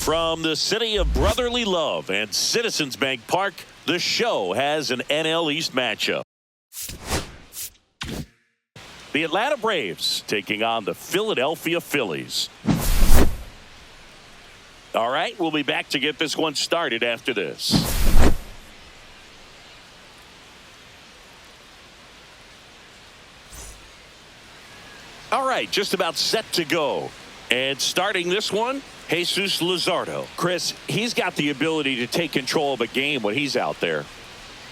From the city of brotherly love and Citizens Bank Park, the show has an NL East matchup. The Atlanta Braves taking on the Philadelphia Phillies. All right, we'll be back to get this one started after this. All right, just about set to go. And starting this one, Jesus Luzardo. Chris, he's got the ability to take control of a game when he's out there.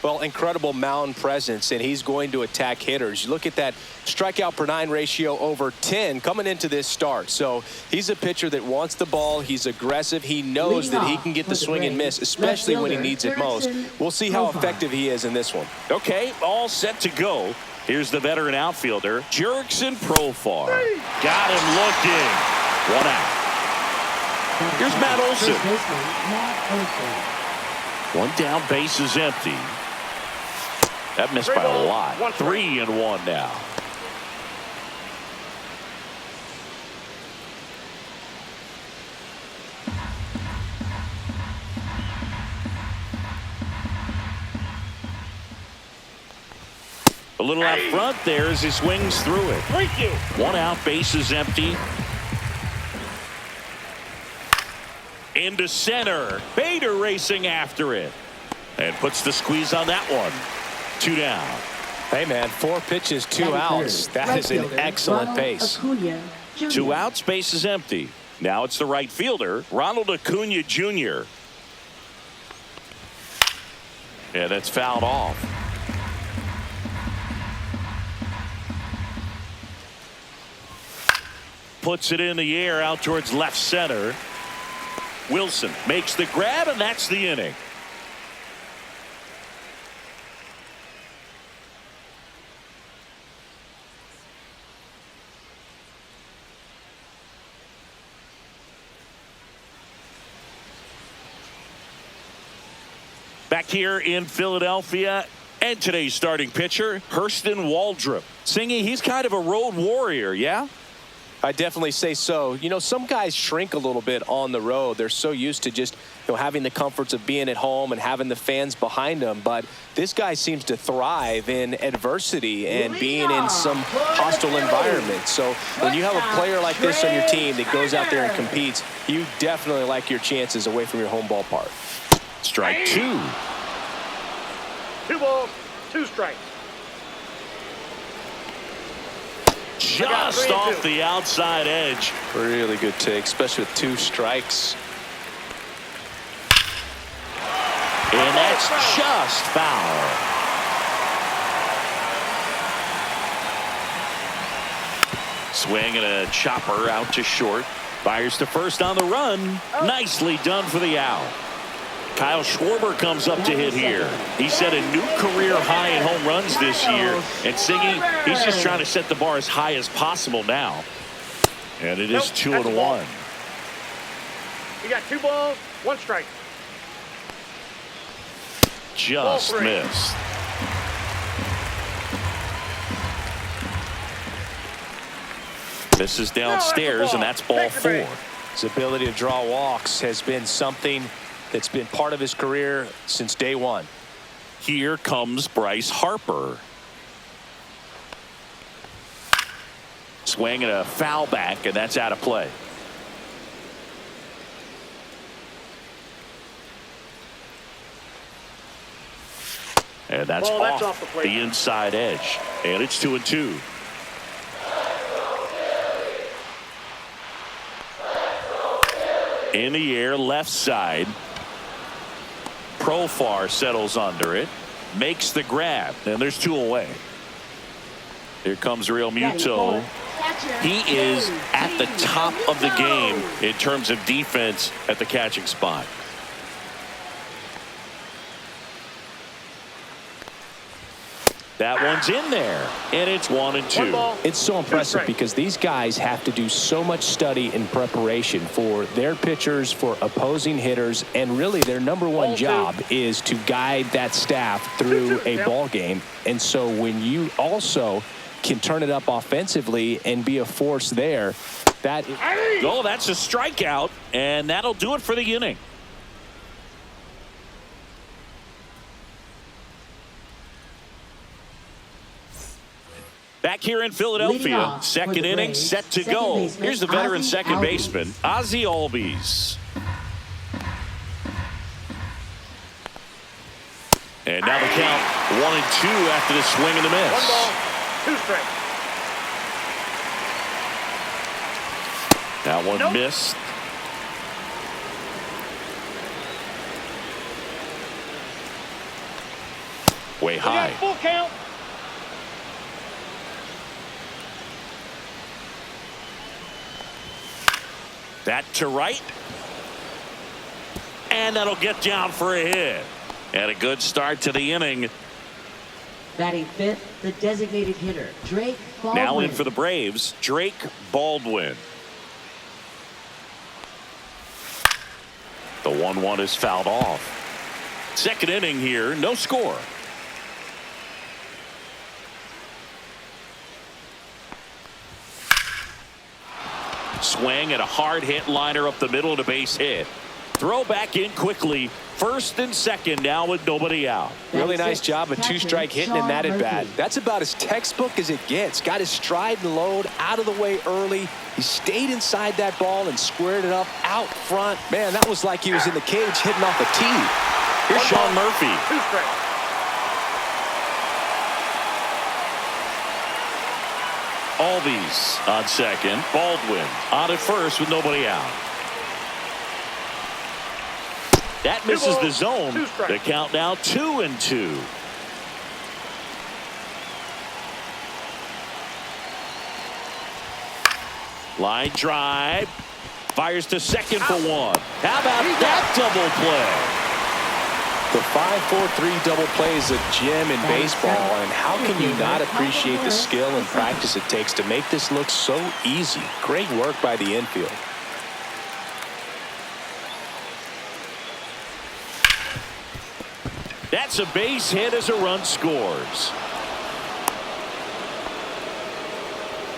Well, incredible mound presence, and he's going to attack hitters. You look at that strikeout per 9 ratio over 10 coming into this start. So he's a pitcher that wants the ball. He's aggressive. He knows that he can get the swing and miss, especially when he needs it most. We'll see how effective he is in this one. Okay, all set to go. Here's the veteran outfielder, Jurickson Profar. Got him looking. One out. Here's Matt Olson. One down, base is empty. That missed by a lot. 3-1 now. A little out front there as he swings through it. One out, base is empty. Into center. Bader racing after it. And puts the squeeze on that one. 2 down. Hey, man, 4 pitches, 2 outs. That is an excellent pace. 2 outs, base is empty. Now it's the right fielder, Ronald Acuna Jr. Yeah, that's fouled off. Puts it in the air out towards left center. Wilson makes the grab, and that's the inning. Back here in Philadelphia, and today's starting pitcher, Hurston Waldrop. Singy, he's kind of a road warrior, yeah? I definitely say so. You know, some guys shrink a little bit on the road. They're so used to just, having the comforts of being at home and having the fans behind them. But this guy seems to thrive in adversity and being in some hostile environment. So when you have a player like this on your team that goes out there and competes, you definitely like your chances away from your home ballpark. Strike 2. 2 balls, 2 strikes. Just off the outside edge. Really good take, especially with 2 strikes. And that's just foul. Swing and a chopper out to short. Fires to first on the run. Nicely done for the out. Kyle Schwarber comes up to hit here. He set a new career high in home runs this year. And Singy, he's just trying to set the bar as high as possible now. And it is 2-1. You got 2 balls, 1 strike. Just missed. This is downstairs, and that's ball 4. His ability to draw walks has been something that's been part of his career since day one. Here comes Bryce Harper. Swing and a foul back, and that's out of play. And that's off the inside edge. And it's 2-2. In the air, left side. Profar settles under it. Makes the grab. And there's 2 away. Here comes Real Muto. He is at the top of the game in terms of defense at the catching spot. That one's in there, and it's 1-2. It's so impressive because these guys have to do so much study and preparation for their pitchers, for opposing hitters, and really their #1 job is to guide that staff through a ball game. And so when you also can turn it up offensively and be a force there, Oh, that's a strikeout, and that'll do it for the inning. Back here in Philadelphia, second inning set to go. Here's the veteran second baseman, Ozzie Albies. And now the count 1-2 after the swing and the miss. 1 ball, 2 strikes. That one missed. Way high. Full count. That to right. And that'll get down for a hit. And a good start to the inning. Batting fifth, the designated hitter, Drake Baldwin. Now in for the Braves, Drake Baldwin. The 1-1 is fouled off. Second inning here, no score. Swing and a hard hit liner up the middle to base hit. Throw back in quickly. First and second now with nobody out. Really nice job of 2-strike hitting in that at bat. That's about as textbook as it gets. Got his stride and load out of the way early. He stayed inside that ball and squared it up out front. Man, that was like he was in the cage hitting off a tee. Here's Sean Murphy. 2 strikes. Albies on second. Baldwin on at first with nobody out. That misses the zone. The count now 2-2. Line drive. Fires to second for one. How about that double play? The 5-4-3 double play is a gem in baseball, and how can you not appreciate the skill and practice it takes to make this look so easy? Great work by the infield. That's a base hit as a run scores.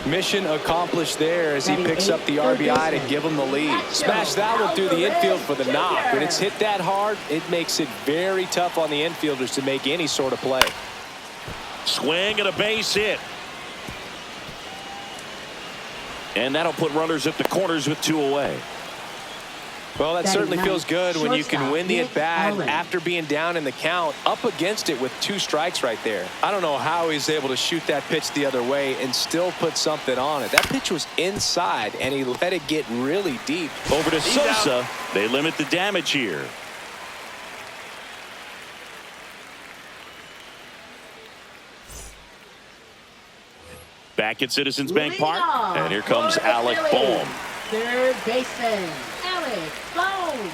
Mission accomplished there as he picks up the RBI to give him the lead. Smash that one through the infield for the knock. When it's hit that hard, it makes it very tough on the infielders to make any sort of play. Swing and a base hit. And that'll put runners at the corners with 2 away. Well, that certainly feels good when you can win the at-bat after being down in the count, up against it with 2 strikes right there. I don't know how he's able to shoot that pitch the other way and still put something on it. That pitch was inside, and he let it get really deep. Over to Sosa. They limit the damage here. Back at Citizens Bank Park, and here comes Alec Bohm. Third baseman, Alec Bohm.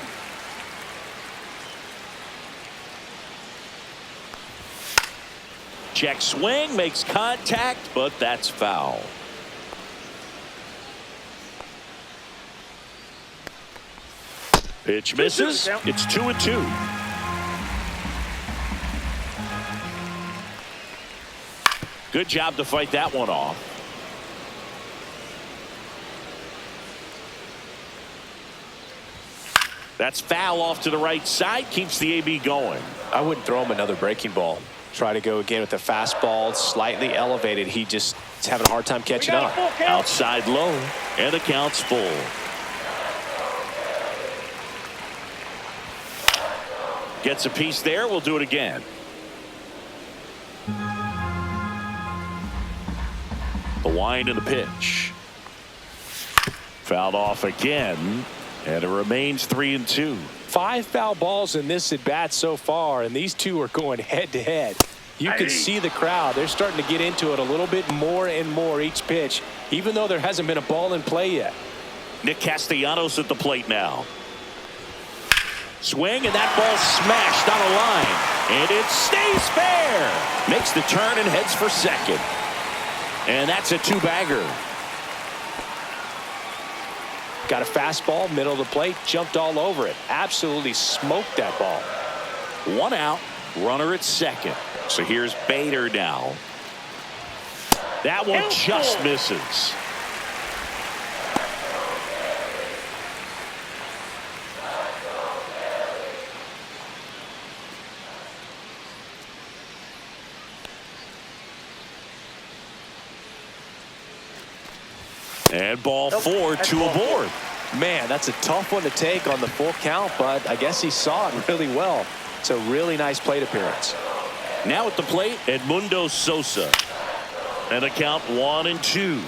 Check swing, makes contact, but that's foul. Pitch misses. It's 2-2. Good job to fight that one off. That's foul off to the right side. Keeps the AB going. I wouldn't throw him another breaking ball. Try to go again with the fastball, slightly elevated. He's having a hard time catching up. Outside low, and the count's full. Gets a piece there. We'll do it again. The wind and the pitch. Fouled off again, and it remains 3-2. 5 foul balls in this at bat so far, and these two are going head to head. You can see the crowd. They're starting to get into it a little bit more and more each pitch, even though there hasn't been a ball in play yet. Nick Castellanos at the plate now. Swing, and that ball smashed on a line, and it stays fair. Makes the turn and heads for second. And that's a 2-bagger. Got a fastball, middle of the plate, jumped all over it. Absolutely smoked that ball. 1 out, runner at second. So here's Bader now. That one just misses. And ball Nope, 4, that's 2 ball aboard. Man, that's a tough one to take on the full count, but I guess he saw it really well. It's a really nice plate appearance. Now at the plate, Edmundo Sosa. And a count 1-2.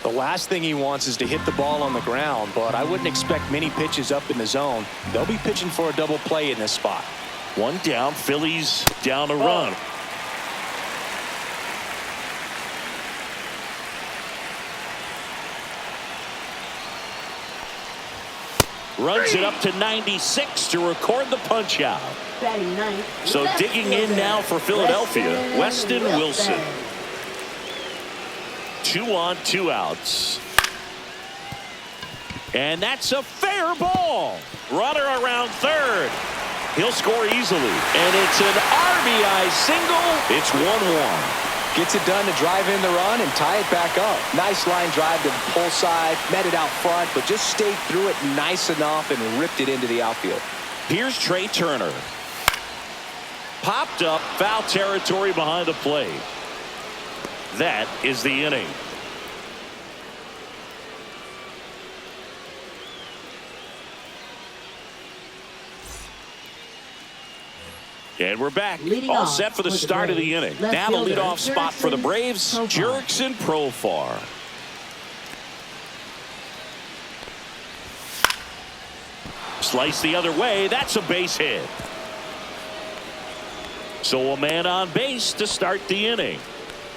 The last thing he wants is to hit the ball on the ground, but I wouldn't expect many pitches up in the zone. They'll be pitching for a double play in this spot. 1 down, Phillies down a run. Runs it up to 96 to record the punch out. Batting ninth. So left digging in fielder, now for Philadelphia, Weston Wilson. 2 on, 2 outs. And that's a fair ball. Runner around third. He'll score easily. And it's an RBI single. It's 1-1. Gets it done to drive in the run and tie it back up. Nice line drive to the pull side, met it out front, but just stayed through it nice enough and ripped it into the outfield. Here's Trey Turner. Popped up, foul territory behind the plate. That is the inning. And we're back. Leading All off set for the for the start of the Braves. inning. Left Now the fielder, leadoff spot for the Braves, Jurickson Profar. Slice the other way. That's a base hit. So a man on base to start the inning.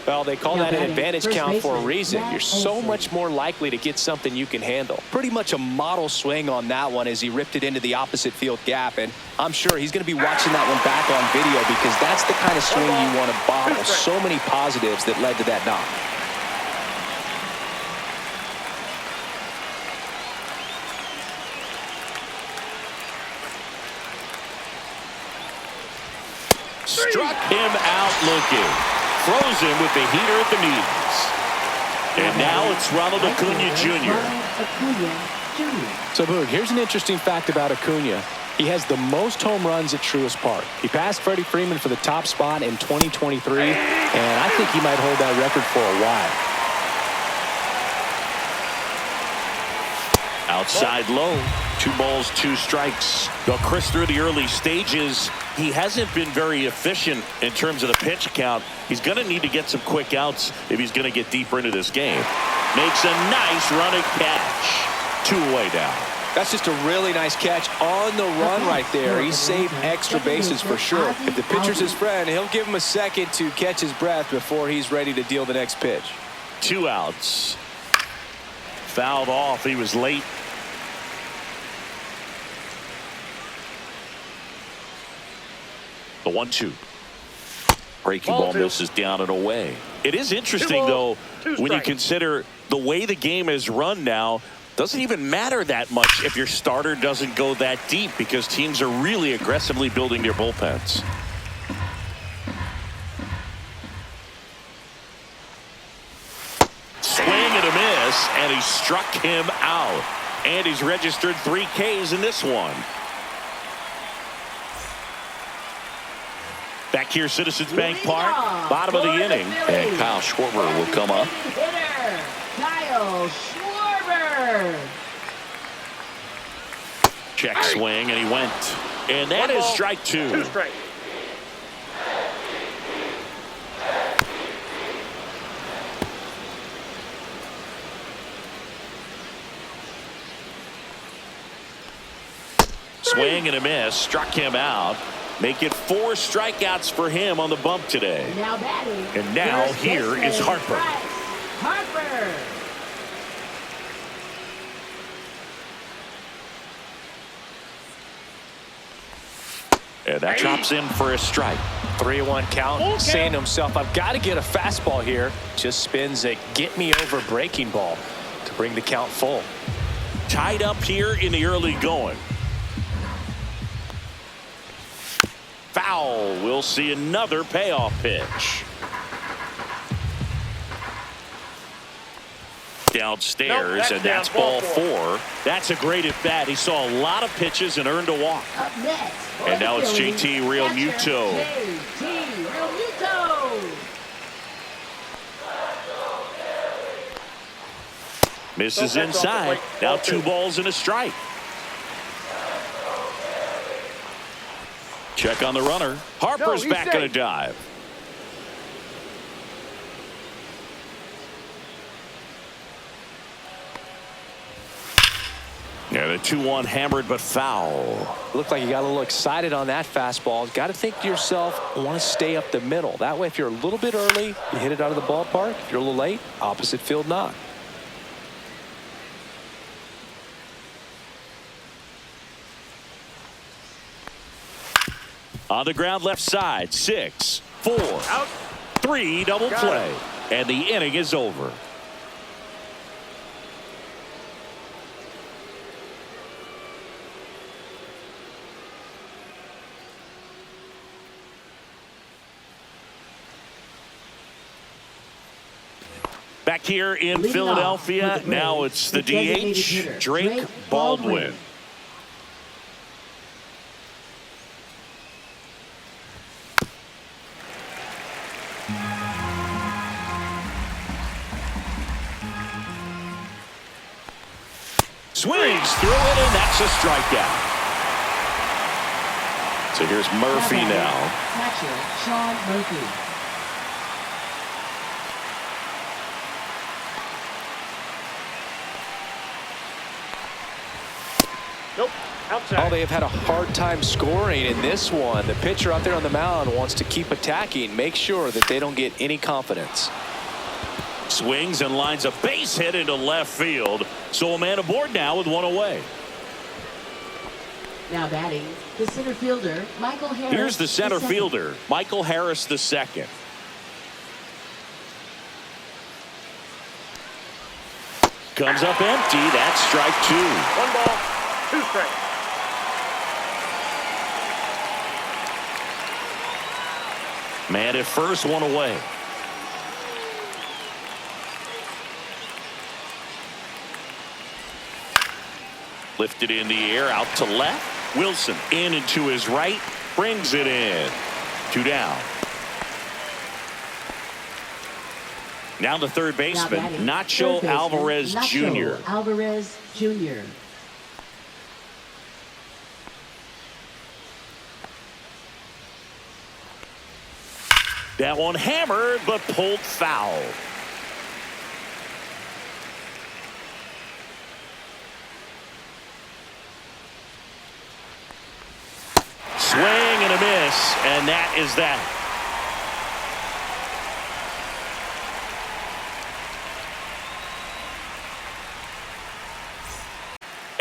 Well, they call Now that an batting, advantage first count for a baseman, reason. Matt You're so Olson. much more likely to get something you can handle. Pretty much a model swing on that one as he ripped it into the opposite field gap. And I'm sure he's going to be watching that one back on video because that's the kind of swing you want to bottle. So many positives that led to that knock. Struck him out looking. Throws him with the heater at the knees. And now it's Ronald Acuna Jr. So, Boog, here's an interesting fact about Acuna. He has the most home runs at Truist Park. He passed Freddie Freeman for the top spot in 2023, and I think he might hold that record for a while. Outside low. 2 balls, 2 strikes. Though Chris, through the early stages, he hasn't been very efficient in terms of the pitch count. He's going to need to get some quick outs if he's going to get deeper into this game. Makes a nice running catch. 2 away now. That's just a really nice catch on the run right there. He saved extra bases for sure. If the pitcher's his friend, he'll give him a second to catch his breath before he's ready to deal the next pitch. 2 outs. Fouled off. He was late. The 1-2. Breaking ball misses down and away. It is interesting, though, when you consider the way the game is run now, doesn't even matter that much if your starter doesn't go that deep because teams are really aggressively building their bullpens. Swing and a miss, and he struck him out. And he's registered 3 Ks in this one. Back here, Citizens Bank Park, bottom of the inning. And Kyle Schwarber will come up. Hitter, Kyle Schwarber. Check swing, and he went. And that is strike 2. 2 strikes. Swing and a miss, struck him out. Make it 4 strikeouts for him on the bump today. Now batting. And now first here is baseman, Harper. Harper. And that drops in for a strike. 3-1 count, saying to himself, I've got to get a fastball here. Just spins a get-me-over breaking ball to bring the count full. Tied up here in the early going. Foul. We'll see another payoff pitch. Downstairs, and that's ball 4. That's a great at bat. He saw a lot of pitches and earned a walk. Up next. And now it's JT Realmuto. JT Realmuto. Misses inside. Now 2 balls and a strike. Check on the runner. Harper's back in a dive. And a 2-1 hammered but foul. Looked like you got a little excited on that fastball. Got to think to yourself, I want to stay up the middle. That way, if you're a little bit early, you hit it out of the ballpark. If you're a little late, opposite field knock. On the ground left side, 6, 4, 3, double play. And the inning is over. Back here in Philadelphia, now it's the DH, Drake Baldwin. Swings through it, and that's a strikeout. So here's Murphy now. Catcher, Sean Murphy. Nope. Outside. Oh, they have had a hard time scoring in this one. The pitcher out there on the mound wants to keep attacking, make sure that they don't get any confidence. Swings and lines a base hit into left field. So a man aboard now with 1 away. Now batting, the center fielder, Michael Harris. Here's the center fielder, Michael Harris II. Comes up empty. That's strike 2. 1 ball, 2 strikes. Man at first, 1 away. Lifted in the air, out to left. Wilson in and to his right. Brings it in. 2 down. Now the third baseman, Nacho Alvarez Jr. Alvarez Jr. That one hammered, but pulled foul. Swing and a miss, and that is that.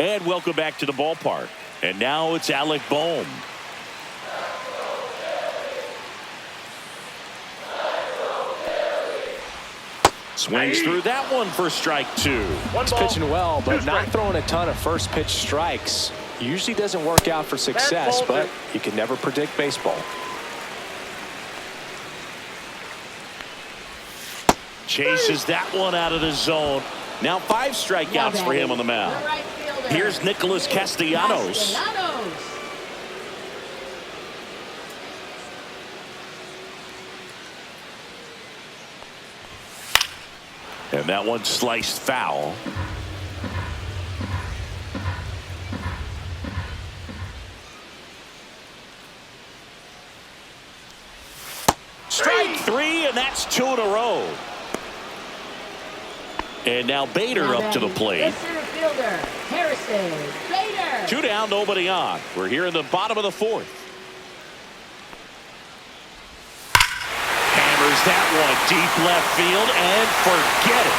And welcome back to the ballpark. And now it's Alec Bohm. Swings through that one for strike 2. He's pitching well, but not throwing a ton of first pitch strikes. Usually doesn't work out for success, but you can never predict baseball. Chases that one out of the zone. Now 5 strikeouts for him on the mound. Here's Nicholas Castellanos. And that one sliced foul. Strike 3, and that's 2 in a row. And now Bader up to the plate. Center fielder, Harrison Bader. 2 down, nobody on. We're here in the bottom of the 4th. Hammers that one deep left field and forget it.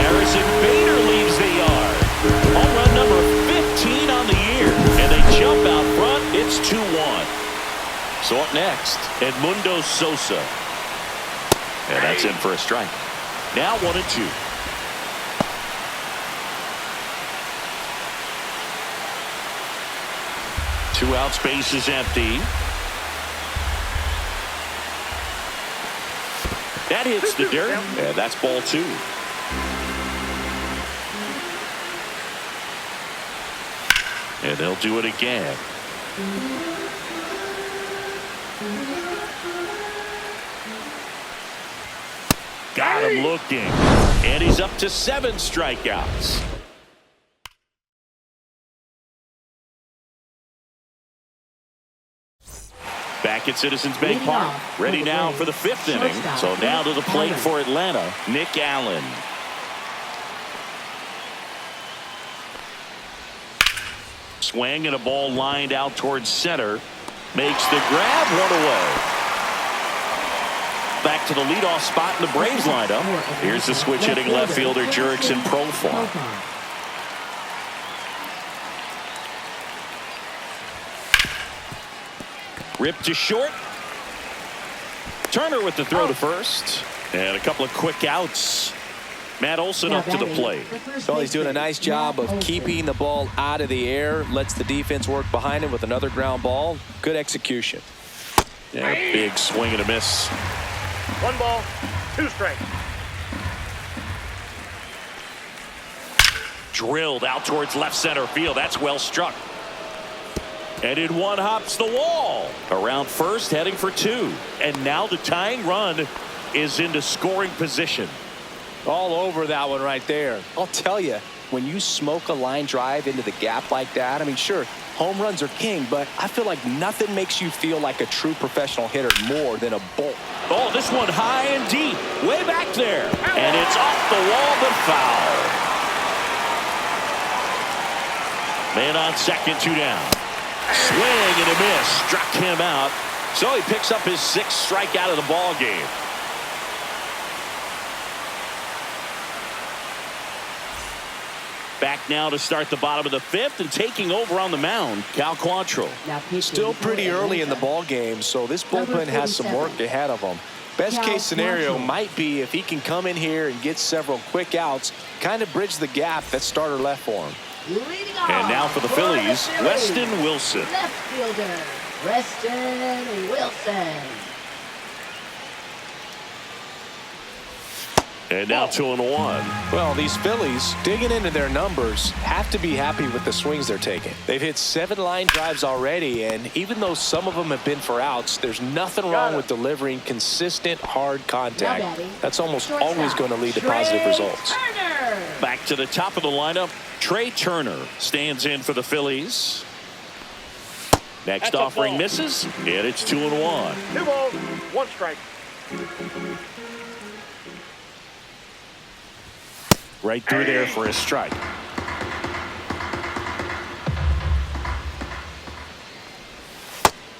Harrison Bader leaves the yard. Home run number 15 on the year. And they jump out front. It's 2-1. So up next, Edmundo Sosa. And that's in for a strike. Now 1-2. Two outs, base is empty. That hits the dirt, and that's ball 2. And they'll do it again. Got him looking. And he's up to 7 strikeouts. Back at Citizens Bank Park. Ready now for the 5th inning. So now to the plate for Atlanta, Nick Allen. Swing and a ball lined out towards center. Makes the grab, 1 away. Back to the leadoff spot in the Braves lineup. Here's the switch hitting left fielder Jurickson Profar. Ripped to short. Turner with the throw to first. And a couple of quick outs. Matt Olson up to the plate. So he's doing a nice job of keeping the ball out of the air. Lets the defense work behind him with another ground ball. Good execution. Yeah, big swing and a miss. 1 ball, 2 strikes. Drilled out towards left center field. That's well struck. And in one hops the wall. Around first, heading for 2. And now the tying run is into scoring position. All over that one right there. I'll tell you, when you smoke a line drive into the gap like that, I mean, sure, home runs are king, but I feel like nothing makes you feel like a true professional hitter more than a bolt. Oh, this one high and deep. Way back there. And it's off the wall, but foul. Man on second, 2 down. Swing and a miss. Struck him out. So he picks up his 6th strikeout of the ball game. Back now to start the bottom of the 5th, and taking over on the mound, Cal Quantrill. Still pretty early in the ball game, so this bullpen has some work ahead of them. Best case scenario might be if he can come in here and get several quick outs, kind of bridge the gap that starter left for him. And now for the Phillies, Weston Wilson. Left fielder, Weston Wilson. And now 2-1. Well, these Phillies, digging into their numbers, have to be happy with the swings they're taking. They've hit 7 line drives already, and even though some of them have been for outs, there's nothing wrong with delivering consistent, hard contact. That's almost always going to lead to positive results. Back to the top of the lineup, Trey Turner stands in for the Phillies. Next offering misses, and it's 2-1. 2 balls, 1 strike. Right through there for a strike.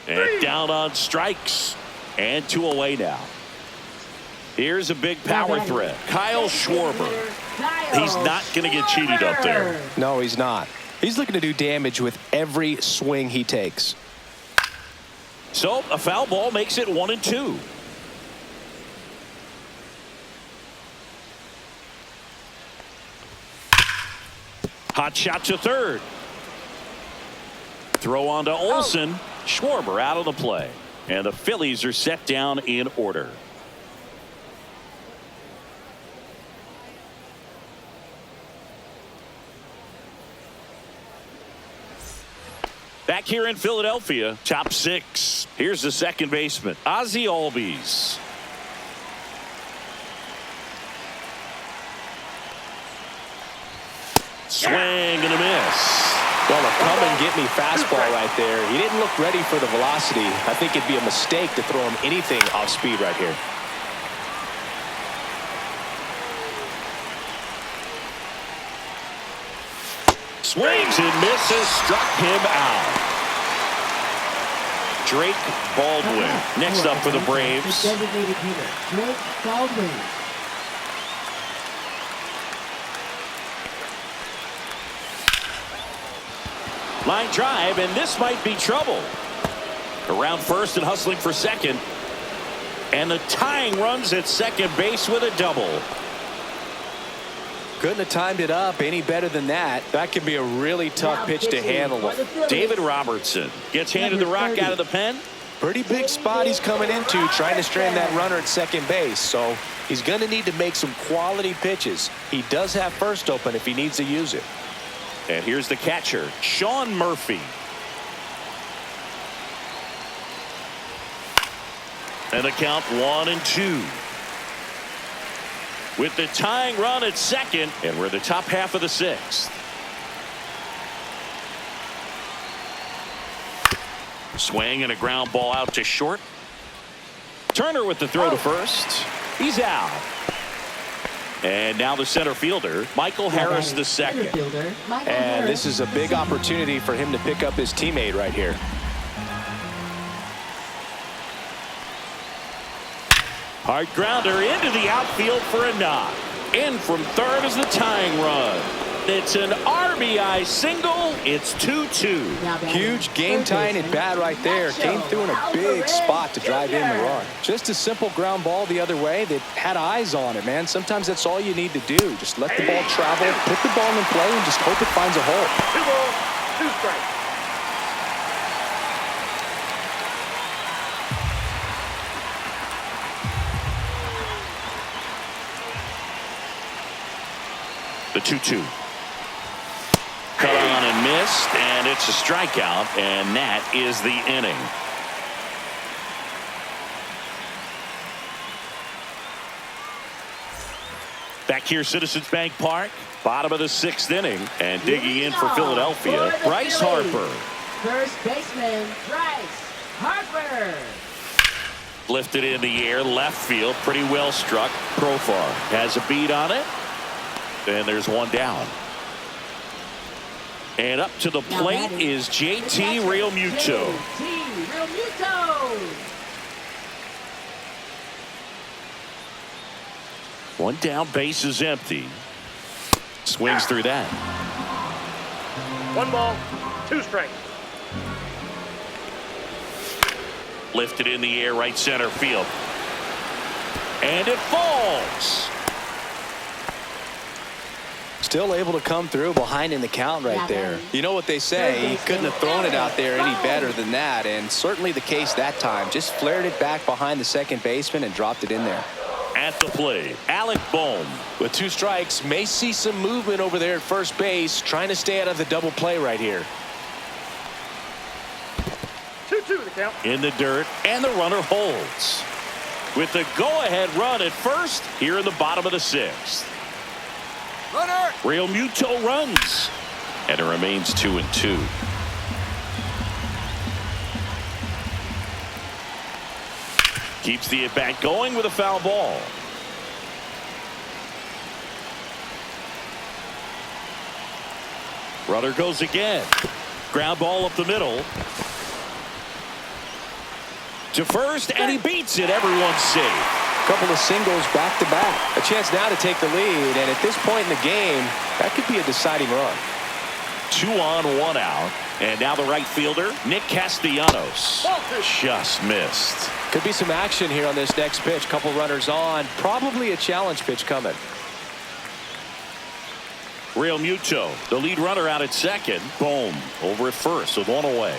And down on strikes. And 2 away now. Here's a big power threat. Kyle Schwarber. He's not going to get cheated up there. No, he's not. He's looking to do damage with every swing he takes. So a foul ball makes it 1-2. Hot shot to third. Throw on to Olson. Schwarber out of the play. And the Phillies are set down in order. Back here in Philadelphia, top 6. Here's the second baseman, Ozzie Albies. Swing and a miss. Well, a come and get me fastball right there. He didn't look ready for the velocity. I think it'd be a mistake to throw him anything off speed right here. Swings and misses, struck him out. Drake Baldwin next up for the Braves. Designated hitter, Drake Baldwin. Line drive, and this might be trouble. Around first and hustling for second. And the tying runs at second base with a double. Couldn't have timed it up any better than that. That could be a really tough pitch to handle. David Robertson gets handed the rock out of the pen. Pretty big spot he's coming into, trying to strand that runner at second base. So he's going to need to make some quality pitches. He does have first open if he needs to use it. And here's the catcher, Sean Murphy. And the count 1-2. with the tying run at second, and we're the top half of the sixth. Swing and a ground ball out to short. Turner with the throw to first. He's out. And now the center fielder, Michael Harris the second. And this is a big opportunity for him to pick up his teammate right here. Hard grounder into the outfield for a knock. In from third is the tying run. It's an RBI single. It's 2-2. Huge game-tying at bat right there. Came through in a big spot to drive in the run. Just a simple ground ball the other way that had eyes on it, man. Sometimes that's all you need to do. Just let the ball travel, put the ball in play, and just hope it finds a hole. 2 balls, 2 strikes. The 2-2. Cut on and missed, and it's a strikeout, and that is the inning. Back here, Citizens Bank Park, bottom of the sixth inning, and digging in for Philadelphia, Bryce Harper. First baseman, Bryce Harper. Lifted in the air, left field, pretty well struck. Profar has a beat on it, and there's one down. And up to the plate is JT Realmuto. One down, base is empty. Swings through that. 1 ball, 2 strikes. Lifted in the air, right center field. And it falls. Still able to come through behind in the count right there. You know what they say, he couldn't have thrown it out there any better than that, and certainly the case that time. Just flared it back behind the second baseman and dropped it in there. At the plate, Alec Bohm. With 2 strikes, may see some movement over there at first base, trying to stay out of the double play right here. 2-2 the count. In the dirt, and the runner holds. With the go-ahead run at first, here in the bottom of the sixth. Runner. Realmuto runs, and it remains 2-2. Keeps the at-bat going with a foul ball. Runner goes again. Ground ball up the middle. To first, and he beats it. Everyone's safe. Couple of singles back to back. A chance now to take the lead, and at this point in the game, that could be a deciding run. 2 on, 1 out, and now the right fielder, Nick Castellanos, just missed. Could be some action here on this next pitch. Couple runners on, probably a challenge pitch coming. Realmuto, the lead runner out at second. Boom, over at first with 1 away.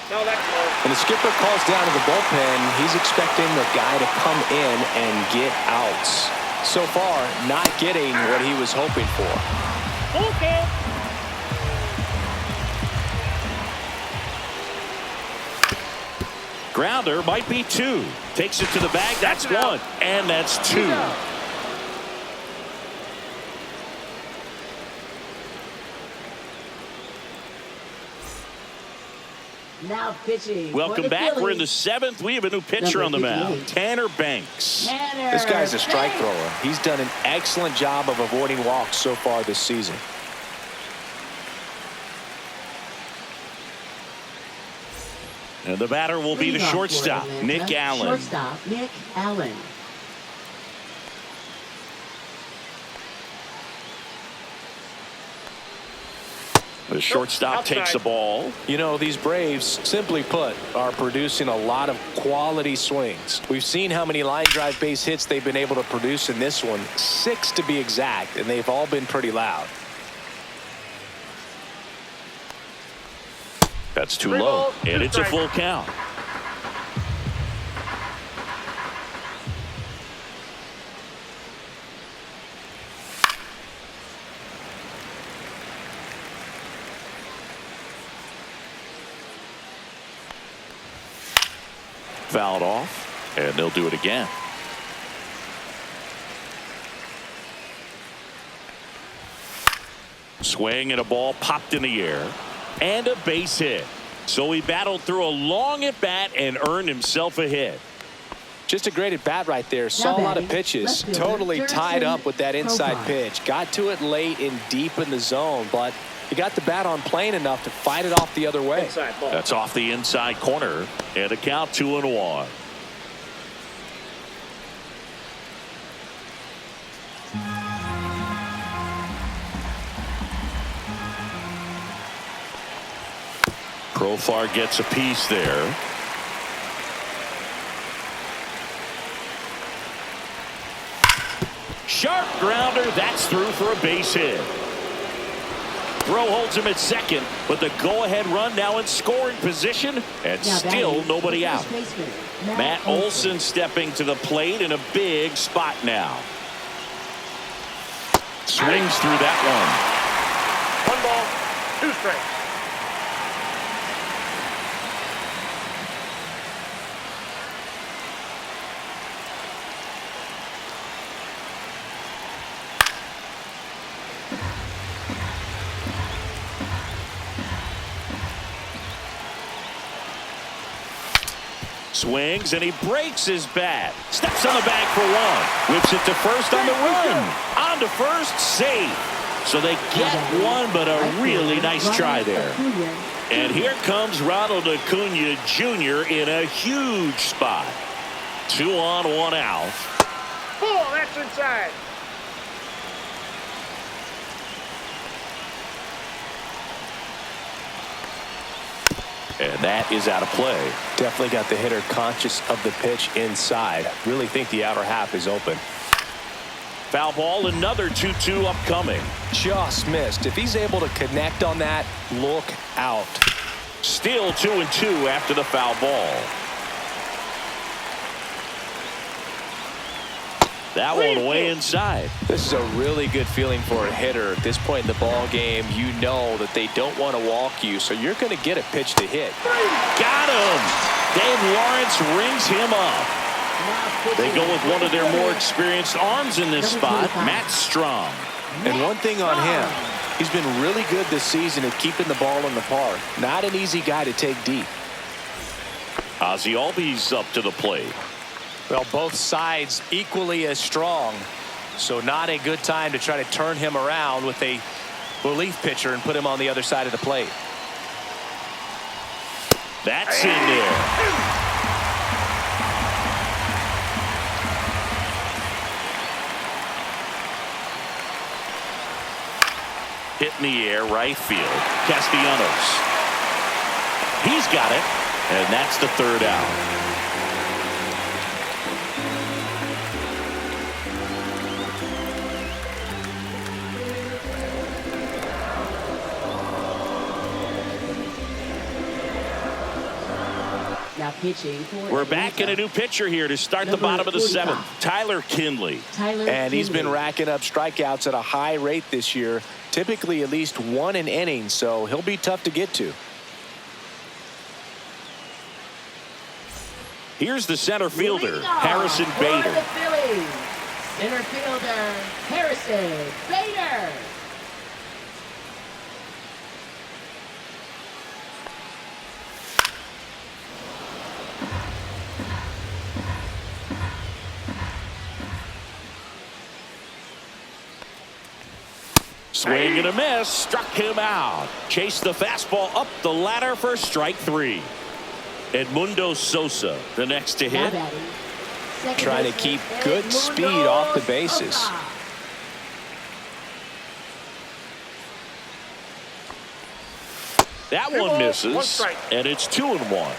No, that's low. When the skipper calls down to the bullpen, he's expecting the guy to come in and get outs. So far, not getting what he was hoping for. Okay. Grounder might be 2. Takes it to the bag. That's 1, and that's 2. Now pitching. Welcome back. We're in the 7th. We have a new pitcher on the mound, Tanner Banks. This guy's a strike thrower. He's done an excellent job of avoiding walks so far this season. And the batter will be the shortstop, Nick Allen. Shortstop, Nick Allen. The shortstop takes the ball. You know, these Braves, simply put, are producing a lot of quality swings. We've seen how many line drive base hits they've been able to produce in this one, 6 to be exact, and they've all been pretty loud. That's too low, and it's a full count. Fouled off, and they'll do it again. Swing and a ball popped in the air. And a base hit. So he battled through a long at bat and earned himself a hit. Just a great at bat right there. Saw a lot of pitches. Totally tied up with that inside pitch. Got to it late and deep in the zone, but he got the bat on plane enough to fight it off the other way. That's off the inside corner. And a count 2-1. Profar gets a piece there. Sharp grounder. That's through for a base hit. Throw holds him at second, but the go-ahead run now in scoring position, and still nobody out. Matt Olson stepping to the plate in a big spot now. Swings through that one. 1 ball, 2 strikes. Swings and he breaks his bat. Steps on the bag for 1. Whips it to first on the run. On to first, safe. So they get 1, but a really nice try there. And here comes Ronald Acuna Jr. in a huge spot. 2 on, 1 out. Oh, that's inside. And that is out of play. Definitely got the hitter conscious of the pitch inside. Really think the outer half is open. Foul ball, another 2-2 upcoming. Just missed. If he's able to connect on that, look out. Still 2-2 after the foul ball. That one way inside. This is a really good feeling for a hitter at this point in the ball game. You know that they don't want to walk you, so you're going to get a pitch to hit. Got him. Dave Lawrence rings him up. They go with one of their more experienced arms in this spot, Matt Strom. And one thing on him, he's been really good this season at keeping the ball in the park. Not an easy guy to take deep. Ozzie Albies up to the plate. Well, both sides equally as strong, so not a good time to try to turn him around with a relief pitcher and put him on the other side of the plate. That's in there. Hit in the air, right field. Castellanos. He's got it, and that's the 3rd out. We're back in a new pitcher here to start the bottom of the 7th. Tyler Kinley. And he's been racking up strikeouts at a high rate this year. Typically at least 1 an inning, so he'll be tough to get to. Here's the center fielder, Harrison Bader. The Phillies, center fielder, Harrison Bader. Swing and a miss, struck him out. Chased the fastball up the ladder for strike 3. Edmundo Sosa, the next to hit. Trying to keep good speed off the bases. That one misses, and it's 2-1.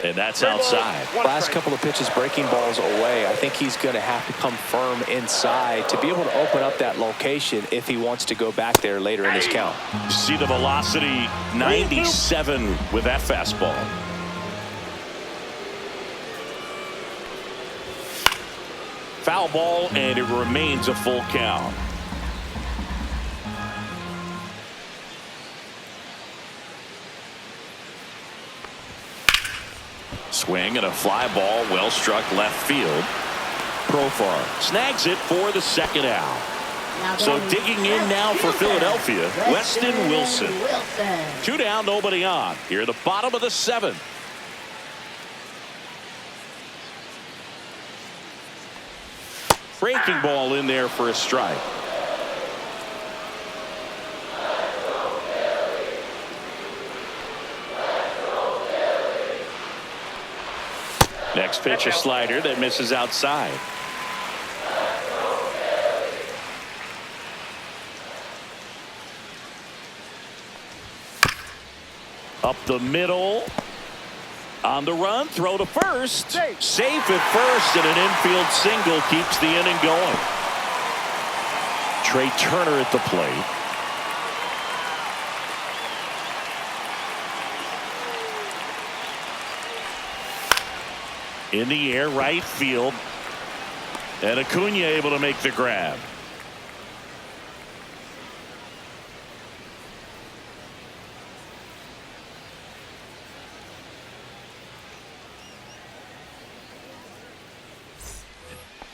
And that's outside. Last couple of pitches breaking balls away. I think he's going to have to come firm inside to be able to open up that location if he wants to go back there later in this count. See the velocity, 97 with that fastball. Foul ball, and it remains a full count. Swing and a fly ball well struck left field. Profar snags it for the second out. So digging in now for Philadelphia, Weston Wilson. 2 down, nobody on. Here at the bottom of the 7th. Breaking ball in there for a strike. Next pitch, a slider that misses outside. Up the middle. On the run, throw to first. Safe at first, and an infield single keeps the inning going. Trey Turner at the plate. In the air, right field. And Acuna able to make the grab.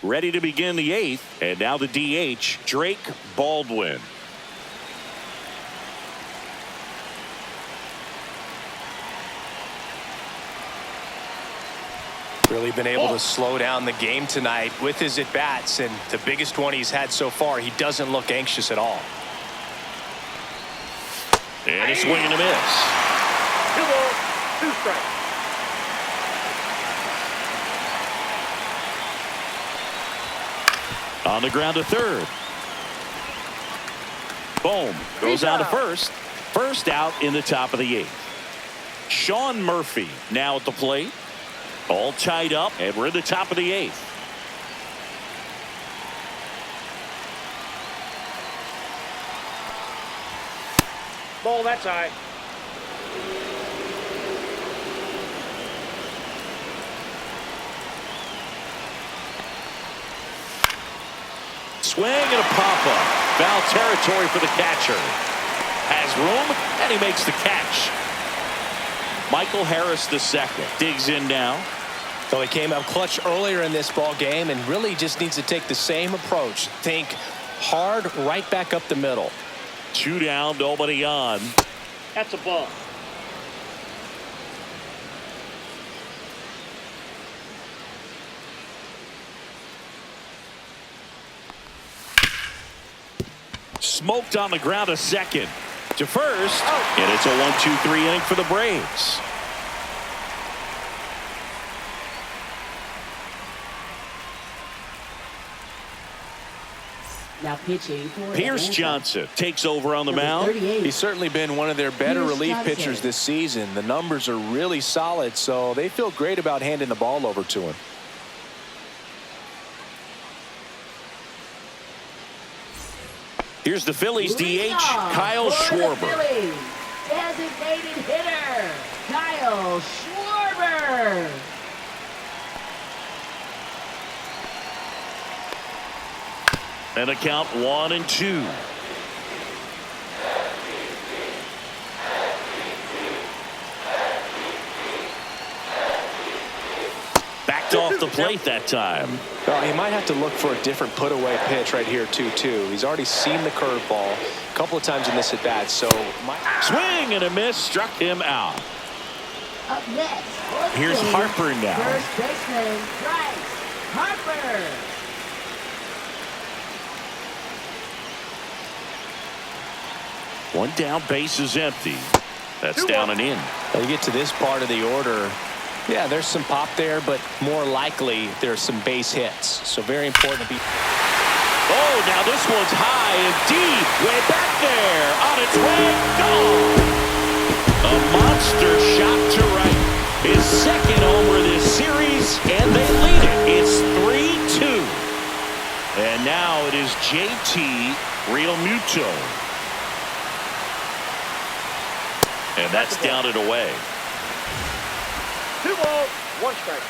Ready to begin the 8th, and now the DH, Drake Baldwin. Really been able to slow down the game tonight with his at-bats, and the biggest one he's had so far. He doesn't look anxious at all. And a swing and a miss. 2 balls, 2 strikes. On the ground to third. Boom. Goes on to first. First out in the top of the 8th. Sean Murphy now at the plate. All tied up, and we're in the top of the 8th. Ball that side. Swing and a pop-up. Foul territory for the catcher. Has room, and he makes the catch. Michael Harris II digs in now. So he came out clutch earlier in this ball game and really just needs to take the same approach. Think hard right back up the middle. 2 down, nobody on. That's a ball. Smoked on the ground to second. To first. And it's a 1-2-3 inning for the Braves. Now pitching for Pierce Atlanta. Johnson takes over on the Number mound. 38. He's certainly been one of their better Pierce relief Johnson. pitchers this season. The numbers are really solid, so they feel great about handing the ball over to him. Here's the Phillies Leading DH, off Kyle for the Schwarber. Phillies, designated hitter, Kyle Schwarber. And a count 1-2. Backed off the plate that time. He might have to look for a different put-away pitch right here, 2-2. He's already seen the curveball a couple of times in this at-bat, so... Swing and a miss, struck him out. Up next, Here's Harper now. First baseman, Bryce Harper. One down, base is empty. That's down and in. You get to this part of the order, yeah, there's some pop there, but more likely there's some base hits. So very important to be... Oh, now this one's high and deep. Way back there. On its way. Gone. A monster shot to right. His second homer this series, and they lead it. It's 3-2. And now it is JT Realmuto. And that's down and away. 2 balls, 1 strike.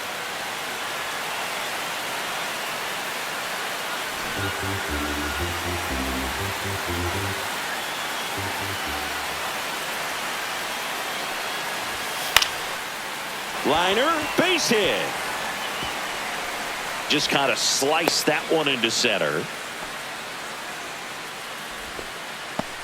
Liner, base hit. Just kind of sliced that one into center.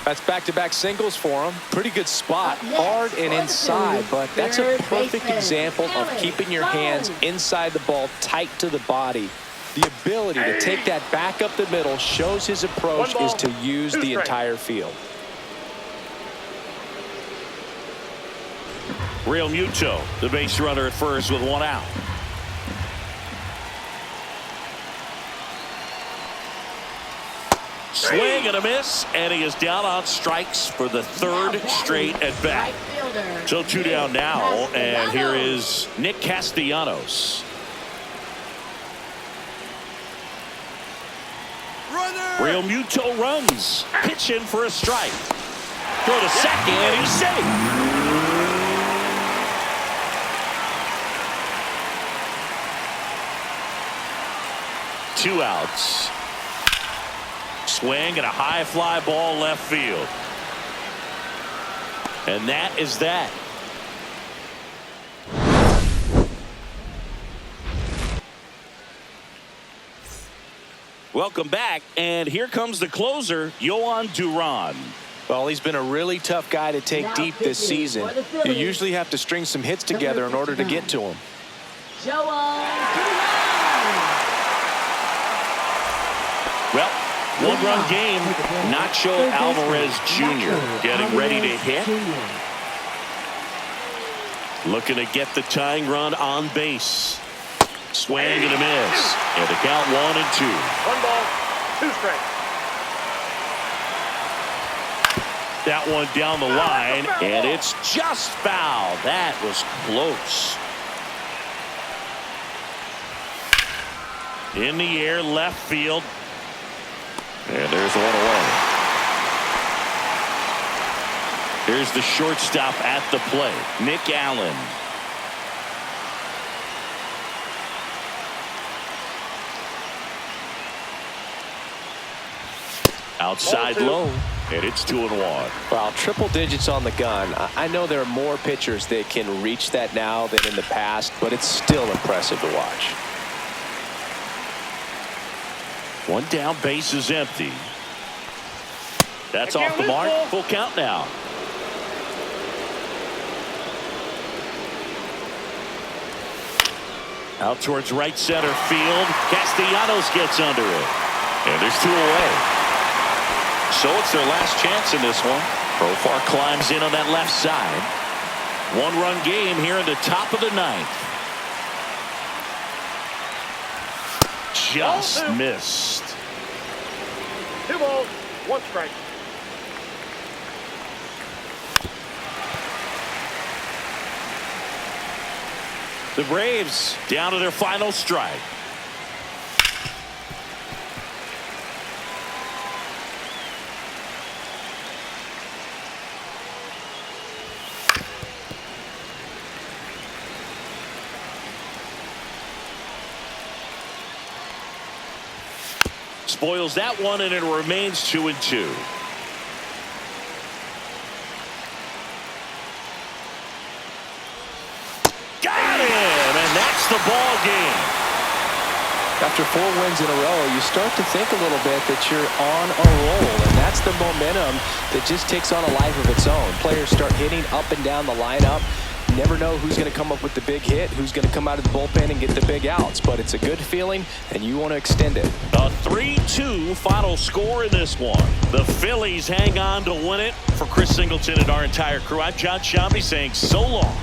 That's back-to-back singles for him. Pretty good spot, hard and inside, but that's a perfect example of keeping your hands inside the ball, tight to the body. The ability to take that back up the middle shows his approach is to use the entire field. Real Muto, the base runner at first with one out. Swing and a miss, and he is down on strikes for the third straight at bat. So 2 down now, and here is Nick Castellanos. Real Muto runs, pitch in for a strike. Throw to second, and he's safe. Two outs. Swing and a high fly ball left field. And that is that. Welcome back, and here comes the closer, Yohan Duran. Well, he's been a really tough guy to take deep this season. You usually have to string some hits together in order to get to him. Well, one-run game. Nacho Alvarez Jr. getting ready to hit. Looking to get the tying run on base. Swing and a miss. And the count 1-2. 1 ball, 2 strikes. That one down the line, and it's just foul. That was close. In the air, left field. And there's one away. Here's the shortstop at the plate, Nick Allen. Outside low, and it's 2-1. Wow, triple digits on the gun. I know there are more pitchers that can reach that now than in the past, but it's still impressive to watch. One down, base is empty. That's off the mark. Full count now. Out towards right center field. Castellanos gets under it. And there's 2 away. So it's their last chance in this one. Profar climbs in on that left side. 1-run game here in the top of the 9th. Just missed. 2 balls, 1 strike. The Braves down to their final strike. Spoils that one, and it remains 2-2. Got him, and that's the ball game. After 4 wins in a row, you start to think a little bit that you're on a roll, and that's the momentum that just takes on a life of its own. Players start hitting up and down the lineup. You never know who's going to come up with the big hit, who's going to come out of the bullpen and get the big outs, but it's a good feeling, and you want to extend it. A 3-2 final score in this one. The Phillies hang on to win it. For Chris Singleton and our entire crew, I'm John Shambi saying so long.